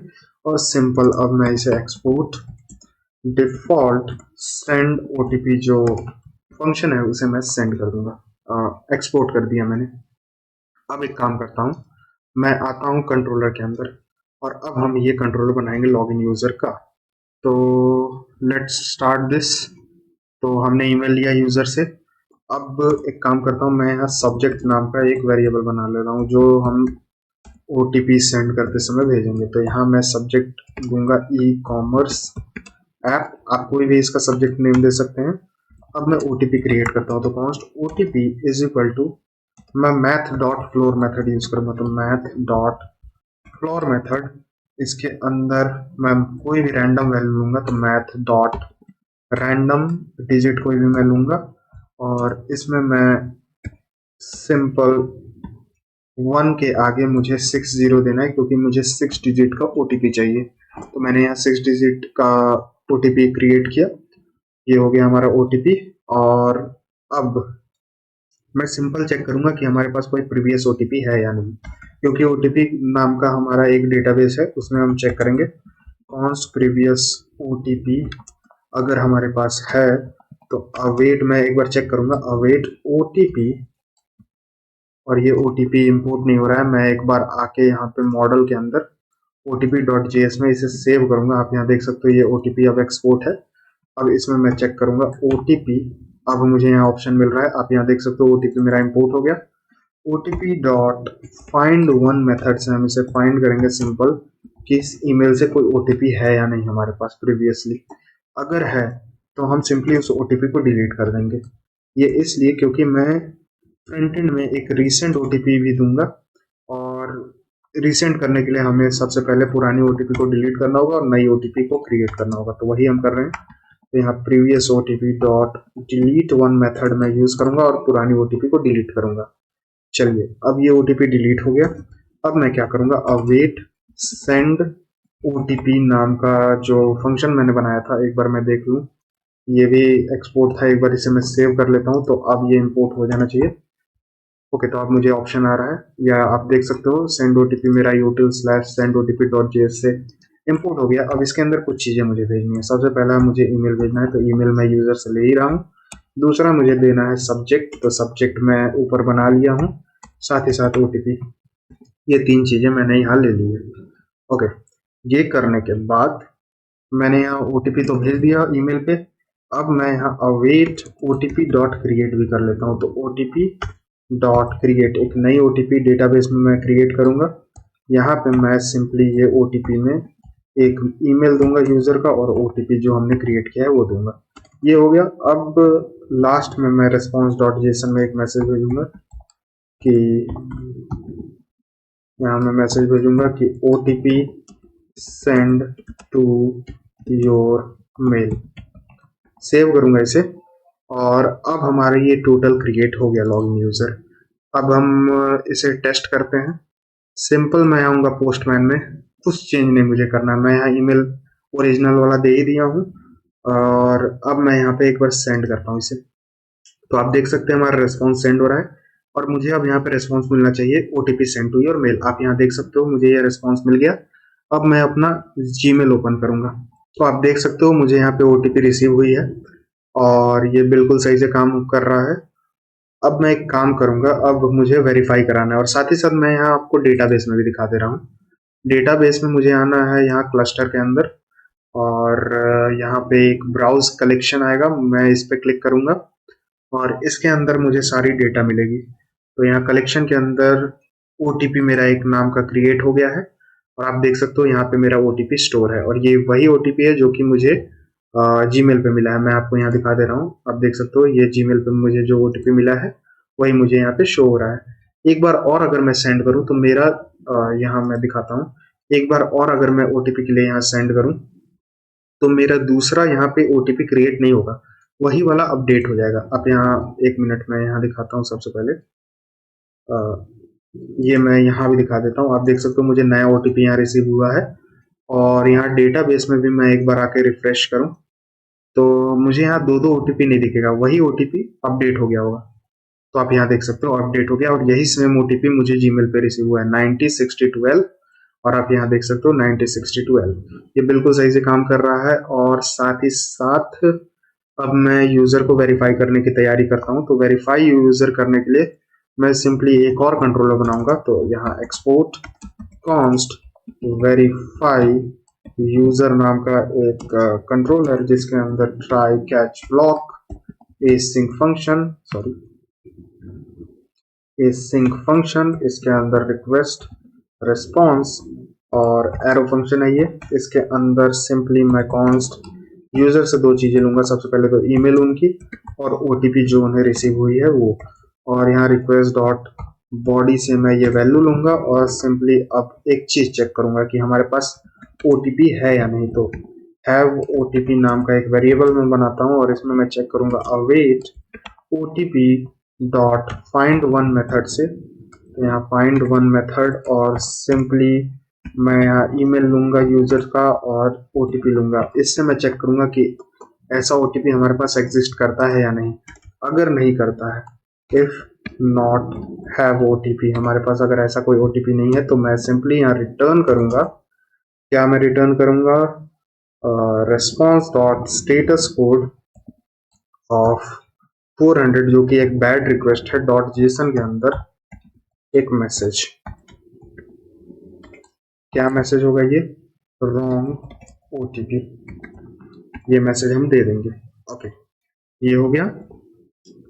[SPEAKER 1] और सिंपल अब मैं इसे एक्सपोर्ट डिफॉल्ट सेंड OTP जो फंक्शन है उसे मैं सेंड कर दूंगा। एक्सपोर्ट कर दिया मैंने। अब एक काम करता हूँ, मैं आता हूँ कंट्रोलर के अंदर, और अब हम ये कंट्रोलर बनाएंगे लॉगिन यूजर का। तो लेट्स स्टार्ट दिस। तो हमने ईमेल लिया यूजर से। अब एक काम करता हूँ, मैं यहाँ सब्जेक्ट नाम का एक वेरिएबल बना ले रहा हूँ जो हम OTP सेंड करते समय भेजेंगे। तो यहाँ मैं सब्जेक्ट दूंगा ई-कॉमर्स ऐप। आप कोई भी इसका सब्जेक्ट नेम दे सकते हैं। अब मैं OTP क्रिएट करता हूँ। तो const OTP is equal to मैं math dot floor method use करूंगा, तो मैथ डॉट फ्लोर मेथड, इसके अंदर मैं कोई भी रैंडम वैल्यू लूंगा, तो मैथ डॉट रैंडम डिजिट कोई भी मैं लूंगा, और इसमें मैं सिंपल 1 के आगे मुझे 60 देना है, क्योंकि मुझे 6 डिजिट का ओटीपी चाहिए। तो मैंने यहाँ 6 डिजिट का ओटीपी क्रिएट किया, ये हो गया हमारा ओटीपी। और अब मैं सिंपल चेक करूंगा कि हमारे पास कोई प्रीवियस ओटीपी है या नहीं, क्योंकि ओटीपी नाम का हमारा एक डेटाबेस है, उसमें हम चेक करेंगे कॉन्स्ट प्रीवियस ओटीपी। अगर हमारे पास है तो अवेट, मैं एक बार चेक करूंगा अवेट ओटीपी, और ये ओटीपी इंपोर्ट नहीं हो रहा है। मैं एक बार आके यहाँ पे मॉडल के अंदर otp.js में इसे सेव करूंगा। आप यहाँ देख सकते हो ये ओटीपी अब एक्सपोर्ट है। अब इसमें मैं चेक करूंगा ओटीपी, अब मुझे यहाँ ऑप्शन मिल रहा है, आप यहाँ देख सकते हो ओटीपी मेरा इंपोर्ट हो गया। OTP dot find one method से हम इसे फाइंड करेंगे सिंपल, कि इस ईमेल से कोई ओटीपी है या नहीं हमारे पास प्रीवियसली। अगर है तो हम सिंपली उस ओटीपी को डिलीट कर देंगे। ये इसलिए क्योंकि मैं फ्रंट एंड में एक रीसेंट ओटीपी भी दूंगा, और रीसेंट करने के लिए हमें सबसे पहले पुरानी ओटीपी को डिलीट करना होगा और नई ओटीपी को क्रिएट करना होगा, तो वही हम कर रहे हैं। तो यहाँ previous OTP dot delete one method में यूज करूंगा और पुरानी ओटीपी को डिलीट करूंगा। चलिए, अब ये ओटीपी डिलीट हो गया। अब मैं क्या करूंगा, अवेट सेंड ओटीपी नाम का जो फंक्शन मैंने बनाया था, एक बार मैं देख लूं, ये भी एक्सपोर्ट था, एक बार इसे मैं सेव कर लेता हूं, तो अब ये इंपोर्ट हो जाना चाहिए। ओके, तो अब मुझे ऑप्शन आ रहा है, या आप देख सकते हो सेंड ओटीपी मेरा util/sendotp.js से इंपोर्ट हो गया। अब इसके अंदर कुछ चीज़ें मुझे भेजनी है। सबसे पहला मुझे ईमेल भेजना है, तो ईमेल मैं यूज़र से ले ही रहा हूँ। दूसरा मुझे देना है सब्जेक्ट, तो सब्जेक्ट मैं ऊपर बना लिया हूँ, साथ ही साथ ओटीपी। ये 3 चीज़ें मैंने यहाँ ले ली है। ओके, ये करने के बाद मैंने यहाँ ओटीपी तो भेज दिया ईमेल पे। अब मैं यहाँ अवेट ओटीपी डॉट क्रिएट भी कर लेता हूँ, तो ओटीपी डॉट क्रिएट एक नई ओटीपी डेटाबेस में मैं क्रिएट करूंगा। यहाँ पे मैं सिंपली ये ओटीपी में एक ईमेल दूंगा यूजर का, और ओटीपी जो हमने क्रिएट किया है वो दूंगा। ये हो गया। अब लास्ट में मैं रेस्पॉन्स डॉट जेसन में एक मैसेज भेजूंगा कि यहाँ मैं मैसेज भेजूंगा कि OTP send to your mail. Save करूंगा इसे, और अब हमारा ये टोटल क्रिएट हो गया लॉगिन यूजर। अब हम इसे टेस्ट करते हैं। सिंपल मैं आऊँगा पोस्टमैन में, कुछ चेंज नहीं मुझे करना। मैं यहाँ ईमेल ओरिजिनल वाला दे ही दिया हूँ, और अब मैं यहाँ पे एक बार सेंड करता हूँ इसे। तो आप देख सकते हैं हमारा रिस्पॉन्स सेंड हो रहा है, और मुझे अब यहाँ पे रिस्पॉन्स मिलना चाहिए OTP send to your mail. आप यहाँ देख सकते हो मुझे ये रिस्पॉन्स मिल गया। अब मैं अपना जीमेल ओपन करूंगा, तो आप देख सकते हो मुझे यहाँ पे ओटीपी रिसीव हुई है, और ये बिल्कुल सही से काम कर रहा है। अब मैं एक काम करूंगा, अब मुझे वेरीफाई कराना है, और साथ ही साथ मैं यहाँ आपको डेटाबेस में भी दिखा दे रहा हूँ। डेटाबेस में मुझे आना है यहाँ क्लस्टर के अंदर, और यहाँ पे एक ब्राउज कलेक्शन आएगा, मैं इस पे क्लिक करूंगा, और इसके अंदर मुझे सारी डेटा मिलेगी। तो यहाँ कलेक्शन के अंदर ओटीपी मेरा एक नाम का क्रिएट हो गया है, और आप देख सकते हो यहाँ पे मेरा ओटीपी स्टोर है, और ये वही ओटीपी है जो कि मुझे जीमेल पे मिला है। मैं आपको यहाँ दिखा दे रहा हूँ, आप देख सकते हो ये जीमेल पे मुझे जो ओटीपी मिला है वही मुझे यहाँ पे शो हो रहा है। एक बार और अगर मैं सेंड करूँ तो मेरा यहाँ मैं दिखाता हूँ, एक बार और अगर मैं ओटीपी के लिए यहाँ सेंड करूँ तो मेरा दूसरा यहाँ पे ओटीपी क्रिएट नहीं होगा, वही वाला अपडेट हो जाएगा। अब यहाँ 1 मिनट में यहाँ दिखाता हूँ। सबसे पहले ये मैं यहाँ भी दिखा देता हूँ, आप देख सकते हो मुझे नया ओटीपी यहाँ रिसीव हुआ है, और यहाँ डेटाबेस में भी मैं एक बार आके रिफ्रेश करूँ तो मुझे यहाँ दो ओटीपी नहीं दिखेगा, वही ओटीपी अपडेट हो गया होगा। तो आप यहाँ देख सकते हो अपडेट हो गया, और यही सेम ओटीपी मुझे जीमेल पे रिसीव हुआ है 906012, और आप यहाँ देख सकते हो 906012। ये बिल्कुल सही से काम कर रहा है। और साथ ही साथ अब मैं यूजर को वेरीफाई करने की तैयारी करता हूँ। तो वेरीफाई यूजर करने के लिए मैं सिंपली एक और कंट्रोलर बनाऊंगा, तो यहाँ एक्सपोर्ट कॉन्स्ट वेरीफाई यूजर नाम का एक कंट्रोलर, जिसके अंदर ट्राई कैच ब्लॉक ए सिंक फंक्शन, ए सिंक फंक्शन, इसके अंदर रिक्वेस्ट रिस्पॉन्स और एरो फंक्शन है। ये इसके अंदर सिंपली मैं कॉन्स्ट यूजर से 2 चीजें लूंगा, सबसे पहले तो ईमेल उनकी, और ओटीपी जो उन्हें रिसीव हुई है वो। और यहाँ रिक्वेस्ट डॉट बॉडी से मैं ये वैल्यू लूंगा और सिंपली अब एक चीज चेक करूंगा कि हमारे पास ओटीपी है या नहीं। तो हैव ओटीपी नाम का एक वेरिएबल मैं बनाता हूँ और इसमें मैं चेक करूंगा await OTP dot find one method से। तो यहाँ फाइंड वन मेथड और सिंपली मैं यहाँ ईमेल लूंगा यूजर का और ओटीपी लूंगा। इससे मैं चेक करूंगा कि ऐसा ओटीपी हमारे पास एग्जिस्ट करता है या नहीं। अगर नहीं करता है, इफ नॉट हैव ओटीपी, हमारे पास अगर ऐसा कोई ओटीपी नहीं है, तो मैं सिंपली यहाँ रिटर्न करूंगा। क्या मैं रिटर्न करूंगा? Response dot status code of 400, जो कि एक बैड रिक्वेस्ट है, डॉट जेसन के अंदर एक मैसेज। क्या मैसेज होगा ये? रॉन्ग ओटीपी, ये मैसेज हम दे देंगे। ओके, ये हो गया।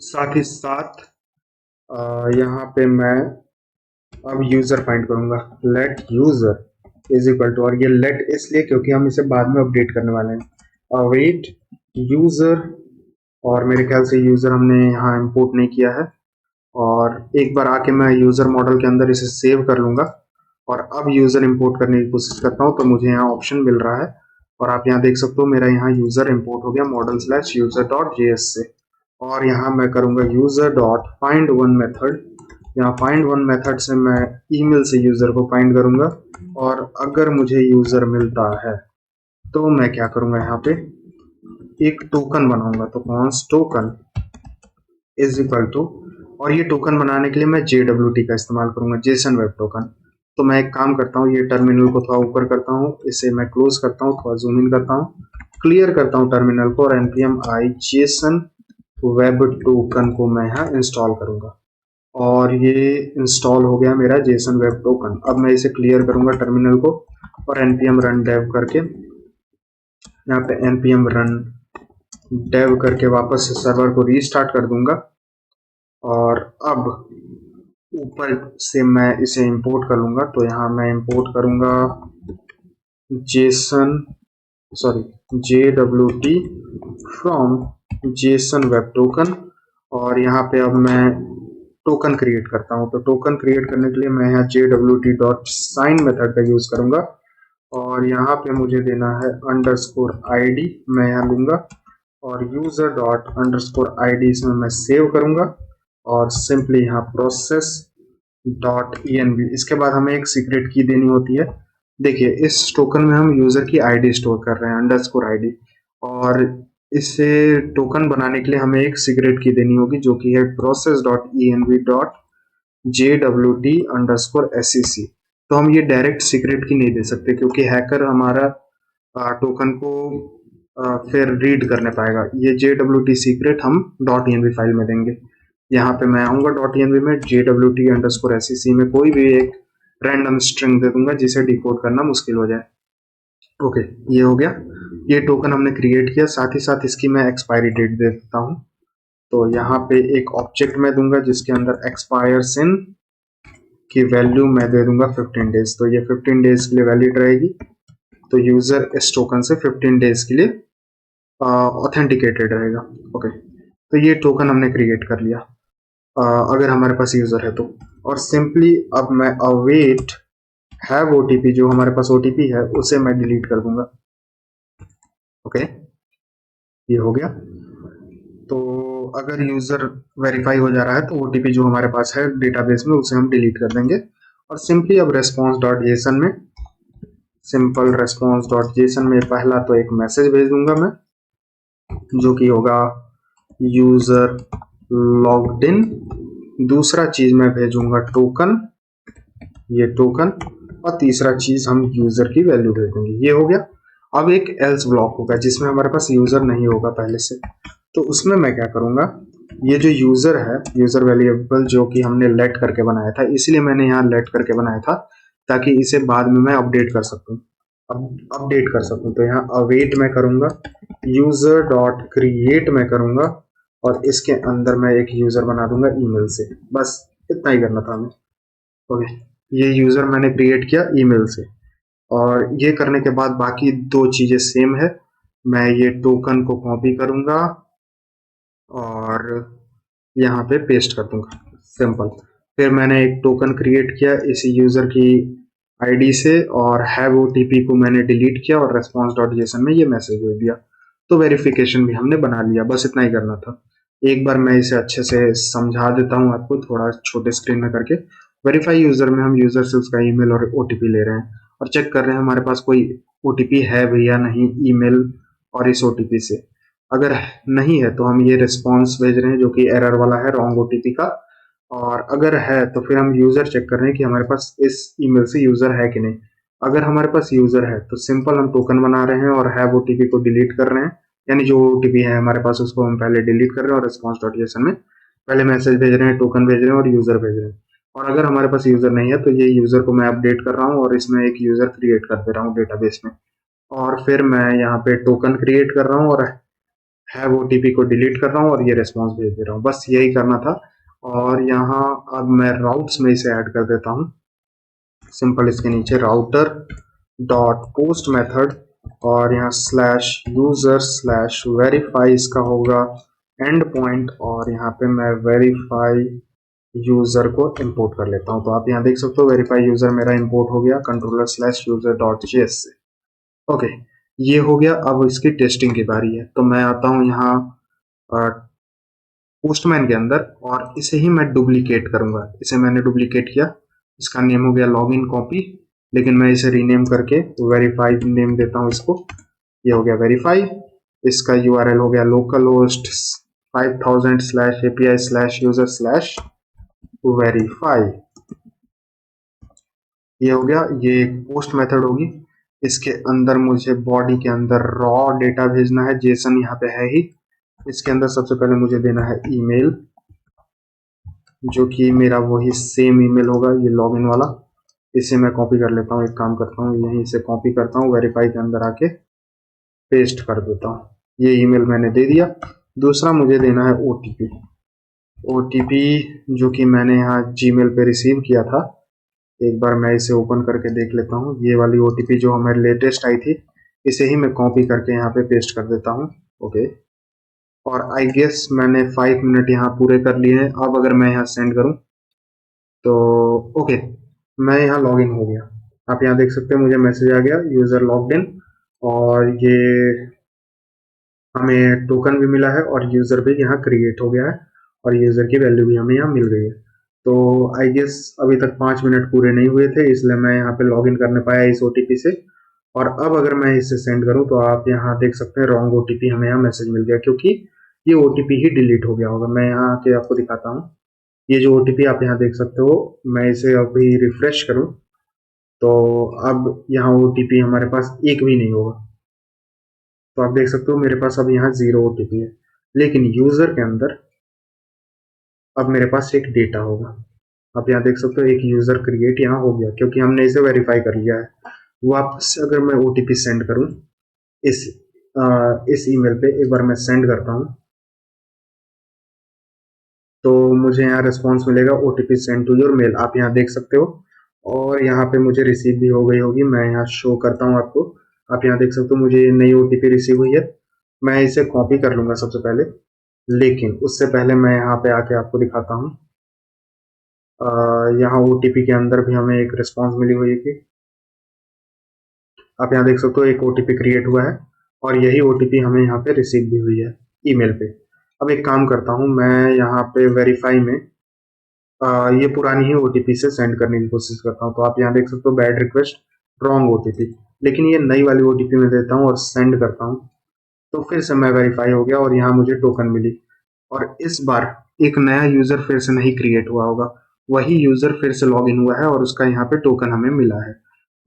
[SPEAKER 1] साथ ही साथ यहाँ पे मैं अब यूजर फाइंड करूंगा। Let user is equal to, और ये लेट इसलिए क्योंकि हम इसे बाद में अपडेट करने वाले हैं। अवेट यूजर, और मेरे ख्याल से यूजर हमने यहाँ इंपोर्ट नहीं किया है, और एक बार आके मैं यूजर मॉडल के अंदर इसे सेव कर लूंगा और अब यूजर इंपोर्ट करने की कोशिश करता हूँ। तो मुझे यहाँ ऑप्शन मिल रहा है और आप यहाँ देख सकते हो मेरा यहाँ यूजर इंपोर्ट हो गया model slash user dot JS से। और यहाँ मैं करूंगा user dot find one method. यहाँ फाइंड वन मेथड से मैं ईमेल से यूजर को फाइंड करूंगा, और अगर मुझे यूजर मिलता है तो मैं क्या करूंगा, यहाँ पे एक टोकन बनाऊंगा। तो const token is equal to, और ये टोकन बनाने के लिए मैं JWT का इस्तेमाल करूंगा, जेसन वेब टोकन। तो मैं एक काम करता हूँ, ये टर्मिनल को थोड़ा ऊपर करता हूँ, इसे मैं क्लोज करता हूँ, थोड़ा जूम इन करता हूँ, क्लियर करता हूँ टर्मिनल को, और npm i Jason web token को मैं यहाँ इंस्टॉल करूंगा। और ये इंस्टॉल हो गया मेरा जेसन वेब टोकन। अब मैं इसे क्लियर करूंगा टर्मिनल को और npm रन डेव करके, यहाँ पे npm रन डेव करके वापस से सर्वर को रीस्टार्ट कर दूंगा। और अब ऊपर से मैं इसे इंपोर्ट कर लूंगा। तो यहाँ मैं इंपोर्ट करूंगा Jason, sorry JWT from Jason web token, और यहाँ पे अब मैं टोकन क्रिएट करता हूँ। तो टोकन क्रिएट करने के लिए मैं यहाँ JWT डॉट साइन मेथड का यूज करूंगा, और यहाँ पे मुझे देना है अंडरस्कोर ID, मैं यहाँ लूंगा, और यूजर डॉट अंडरस्कोर ID इसमें मैं सेव करूंगा, और सिंपली यहाँ प्रोसेस डॉट env। इसके बाद हमें एक सीक्रेट की देनी होती है। देखिए, इस टोकन में हम यूजर की आईडी स्टोर कर रहे हैं, अंडरस्कोर आईडी, और इसे टोकन बनाने के लिए हमें एक सीक्रेट की देनी होगी, जो कि है process dot env dot JWT underscore SEC। तो हम ये डायरेक्ट सीक्रेट की नहीं दे सकते, क्योंकि हैकर हमारा टोकन को फिर रीड करने पाएगा। ये JWT सीक्रेट हम .env फाइल में देंगे। यहाँ पे मैं आऊंगा .env में, JWT अंडरस्कोर SEC में कोई भी एक रैंडम स्ट्रिंग दे दूंगा जिसे डिकोड करना मुश्किल हो जाए। ओके, ये हो गया। ये टोकन हमने क्रिएट किया, साथ ही साथ इसकी मैं एक्सपायरी डेट दे देता हूँ। तो यहाँ पे एक ऑब्जेक्ट मैं दूंगा जिसके अंदर एक्सपायर्स इन की वैल्यू मैं दे दूंगा 15 डेज। तो ये 15 डेज के लिए वैलिड रहेगी। तो यूजर इस टोकन से 15 डेज के लिए ऑथेंटिकेटेड रहेगा। ओके, तो ये टोकन हमने क्रिएट कर लिया अगर हमारे पास यूजर है तो। और सिंपली अब मैं अवेट हैव ओटीपी, जो हमारे पास ओटीपी है उसे मैं डिलीट कर दूंगा। ओके, ये हो गया। तो अगर यूजर वेरीफाई हो जा रहा है तो ओटीपी जो हमारे पास है डेटाबेस में उसे हम डिलीट कर देंगे। और सिंपली अब रेस्पॉन्स डॉट जेसन में, सिंपल रेस्पॉन्स डॉट जेसन में पहला तो एक मैसेज भेज दूंगा मैं, जो कि होगा यूजर लॉग्ड इन। दूसरा चीज मैं भेजूंगा टोकन, ये टोकन, और तीसरा चीज हम यूजर की वैल्यू दे देंगे। ये हो गया। अब एक एल्स ब्लॉक होगा जिसमें हमारे पास यूजर नहीं होगा पहले से। तो उसमें मैं क्या करूंगा, ये जो यूजर है, यूजर वेरिएबल जो कि हमने लेट करके बनाया था, इसलिए मैंने यहाँ लेट करके बनाया था ताकि इसे बाद में मैं अपडेट कर सकूं, अपडेट कर सकूं। तो यहाँ अवेट मैं करूंगा, यूजर डॉट क्रिएट मैं करूंगा, और इसके अंदर मैं एक यूजर बना दूंगा ईमेल से। बस इतना ही करना था हमें। ओके, ये यूजर मैंने क्रिएट किया ईमेल से, और ये करने के बाद बाकी दो चीजें सेम है। मैं ये टोकन को कॉपी करूंगा और यहाँ पे पेस्ट कर दूंगा। सिंपल। फिर मैंने एक टोकन क्रिएट किया इसी यूजर की आईडी से और हैव ओटीपी को मैंने डिलीट किया और response.json में ये मैसेज दे दिया। तो वेरिफिकेशन भी हमने बना लिया, बस इतना ही करना था। एक बार मैं इसे अच्छे से समझा देता हूँ आपको थोड़ा छोटे स्क्रीन में करके। वेरीफाई यूजर में हम यूजर से उसका ईमेल और ओटीपी ले रहे हैं और चेक कर रहे हैं हमारे पास कोई ओटीपी है भी या नहीं ईमेल और इस ओटीपी से। अगर नहीं है तो हम ये रिस्पॉन्स भेज रहे हैं जो कि एरर वाला है, रॉन्ग ओटीपी का। और अगर है तो फिर हम यूजर चेक कर रहे हैं कि हमारे पास इस ईमेल से यूजर है कि नहीं। अगर हमारे पास यूजर है तो सिंपल हम टोकन बना रहे हैं और हैव ओटीपी को डिलीट कर रहे हैं, यानी जो ओटीपी है हमारे पास उसको हम पहले डिलीट कर रहे हैं और response.json में पहले मैसेज भेज रहे हैं, टोकन भेज रहे हैं और यूजर भेज रहे हैं। और अगर हमारे पास यूजर नहीं है तो ये यूजर को मैं अपडेट कर रहा हूँ और इसमें एक यूजर क्रिएट कर दे रहा हूँ डेटाबेस में। और फिर मैं यहाँ पे टोकन क्रिएट कर रहा हूँ और हैव ओटीपी को डिलीट कर रहा हूँ और ये रिस्पॉन्स भेज दे रहा हूँ। बस यही करना था। और यहाँ अब मैं राउट्स में इसे ऐड कर देता हूँ। सिंपल इसके नीचे राउटर डॉट पोस्ट मेथड और यहाँ स्लैश यूजर स्लैश वेरीफाई इसका होगा एंड पॉइंट, और यहाँ पे मैं वेरीफाई यूजर को इंपोर्ट कर लेता हूँ। तो आप यहाँ देख सकते हो वेरीफाई यूजर मेरा इंपोर्ट हो गया controller slash user dot JS से। ओके, ये हो गया। अब इसकी टेस्टिंग की बारी है, तो मैं आता हूँ यहाँ पोस्टमैन के अंदर और इसे ही मैं डुप्लीकेट करूंगा। इसे मैंने डुप्लीकेट किया, इसका नेम हो गया लॉगिन कॉपी, लेकिन मैं इसे रीनेम करके वेरीफाई नेम देता हूँ इसको। ये हो गया वेरीफाई। इसका यूआरएल हो गया local host 5000 slash API slash user slash verify. ये हो गया। ये एक पोस्ट मेथड होगी, इसके अंदर मुझे बॉडी के अंदर रॉ डेटा भेजना है, जेसन यहाँ पे है ही। इसके अंदर सबसे पहले मुझे देना है ईमेल, जो कि मेरा वही सेम ईमेल होगा, ये लॉगिन वाला। इसे मैं कॉपी कर लेता हूँ, एक काम करता हूँ यहीं से कॉपी करता हूँ, वेरीफाई के अंदर आके पेस्ट कर देता हूँ। ये ईमेल मैंने दे दिया। दूसरा मुझे देना है ओटीपी। ओटीपी जो कि मैंने यहाँ जीमेल पे रिसीव किया था। एक बार मैं इसे ओपन करके देख लेता हूँ। ये वाली ओटीपी जो हमारे लेटेस्ट आई थी, इसे ही मैं कॉपी करके यहाँ पे पेस्ट कर देता हूँ। ओके, और आई गेस मैंने 5 मिनट यहाँ पूरे कर लिए हैं। अब अगर मैं यहाँ सेंड करूँ तो ओके, मैं यहाँ लॉग इन हो गया। आप यहाँ देख सकते हैं मुझे मैसेज आ गया यूजर लॉग्ड इन, और ये हमें टोकन भी मिला है और यूजर भी यहाँ क्रिएट हो गया है और यूजर की वैल्यू भी हमें यहाँ मिल गई है। तो आई गेस अभी तक 5 मिनट पूरे नहीं हुए थे, इसलिए मैं यहाँ पे लॉग इन करने पाया इस ओटीपी से। और अब अगर मैं इसे सेंड करूँ तो आप यहाँ देख सकते हैं रॉन्ग ओटीपी हमें यहाँ मैसेज मिल गया, क्योंकि ये ओटीपी ही डिलीट हो गया होगा। मैं यहाँ आके आपको दिखाता हूँ। ये जो ओटीपी आप यहाँ देख सकते हो, मैं इसे अभी रिफ्रेश करूँ तो अब यहाँ ओटीपी हमारे पास एक भी नहीं होगा। तो आप देख सकते हो मेरे पास अब यहाँ 0 ओटीपी है, लेकिन यूजर के अंदर अब मेरे पास एक डेटा होगा। आप यहाँ देख सकते हो एक यूजर क्रिएट यहाँ हो गया, क्योंकि हमने इसे वेरीफाई कर लिया है। वापस से अगर मैं ओटीपी सेंड करूँ इस इस ईमेल पे, एक बार मैं सेंड करता हूँ तो मुझे यहाँ रिस्पॉन्स मिलेगा OTP send to your mail. आप यहाँ देख सकते हो और यहाँ पे मुझे रिसीव भी हो गई होगी। मैं यहाँ शो करता हूँ आपको। आप यहाँ देख सकते हो मुझे नई ओटीपी रिसीव हुई है। मैं इसे कॉपी कर लूंगा सबसे पहले, लेकिन उससे पहले मैं यहाँ पे आके आपको दिखाता हूँ। यहाँ ओटीपी के अंदर भी हमें एक रिस्पॉन्स मिली हुई है कि आप यहाँ देख सकते हो एक ओटीपी क्रिएट हुआ है और यही ओटीपी हमें यहाँ पे रिसीव भी हुई है ईमेल पे। अब एक काम करता हूँ, मैं यहाँ पे वेरीफाई में ये पुरानी ही ओटीपी से सेंड करने की कोशिश करता हूँ। तो आप यहाँ देख सकते हो बैड रिक्वेस्ट रॉन्ग ओटीपी, लेकिन ये नई वाली ओटीपी में देता हूँ और सेंड करता हूँ तो फिर से मैं वेरीफाई हो गया और यहाँ मुझे टोकन मिली। और इस बार एक नया यूजर फिर से नहीं क्रिएट हुआ होगा, वही यूजर फिर से लॉग इन हुआ है और उसका यहाँ पे टोकन हमें मिला है।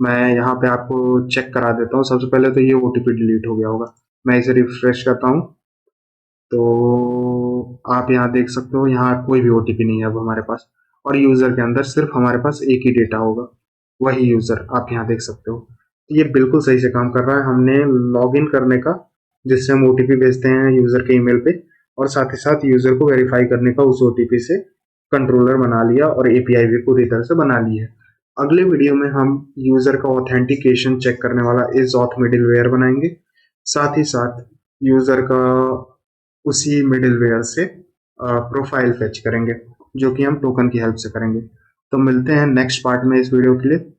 [SPEAKER 1] मैं यहाँ पे आपको चेक करा देता हूँ। सबसे पहले तो ये ओटीपी डिलीट हो गया होगा। मैं इसे रिफ्रेश करता हूँ तो आप यहाँ देख सकते हो यहाँ कोई भी ओटीपी नहीं है अब हमारे पास, और यूजर के अंदर सिर्फ हमारे पास एक ही डेटा होगा, वही यूजर आप यहाँ देख सकते हो। तो ये बिल्कुल सही से काम कर रहा है। हमने लॉग इन करने का, जिससे हम ओटीपी भेजते हैं यूजर के ईमेल पे, और साथ ही साथ यूजर को वेरीफाई करने का उस ओटीपी से कंट्रोलर बना लिया और एपीआई भी पूरी तरह से बना ली है। अगले वीडियो में हम यूजर का ऑथेंटिकेशन चेक करने वाला इज ऑथ मिडिलवेयर बनाएंगे, साथ ही साथ यूजर का उसी मिडिलवेयर से प्रोफाइल फेच करेंगे। जो कि हम टोकन की हेल्प से करेंगे। तो मिलते हैं नेक्स्ट पार्ट में इस वीडियो के लिए।